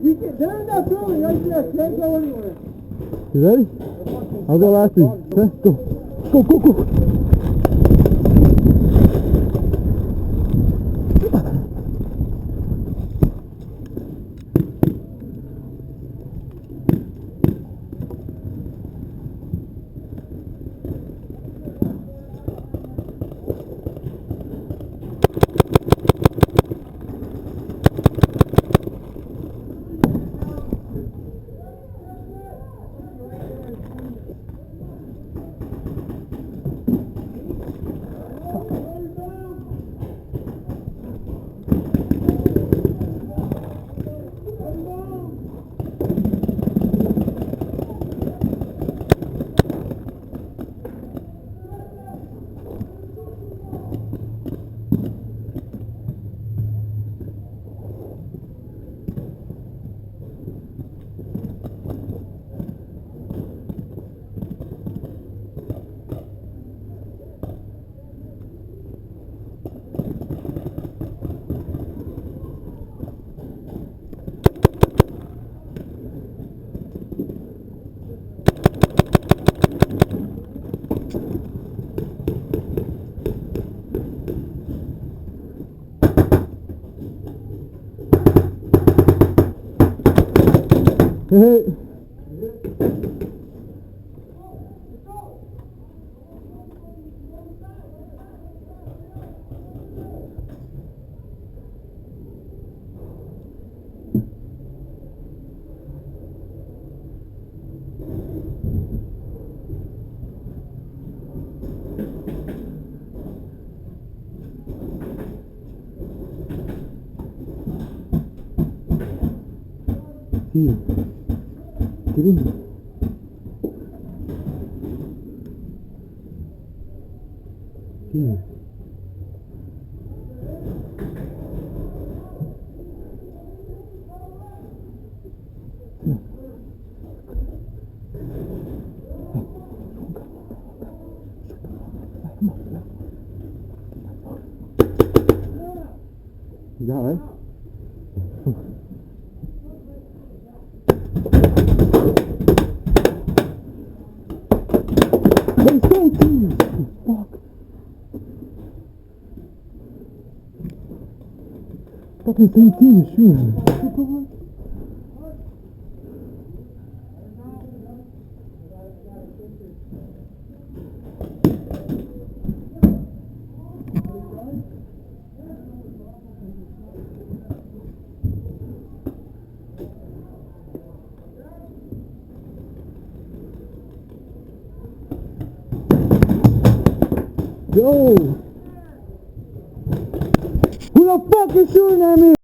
They're not throwing right there. Can't go anywhere. You ready? I'll go after you. Okay, go. Go, go, go. Hey. Here. Get in. Here. You got it? Fuck. Fucking same team, shoot. Yo! Who the fuck is shooting at me?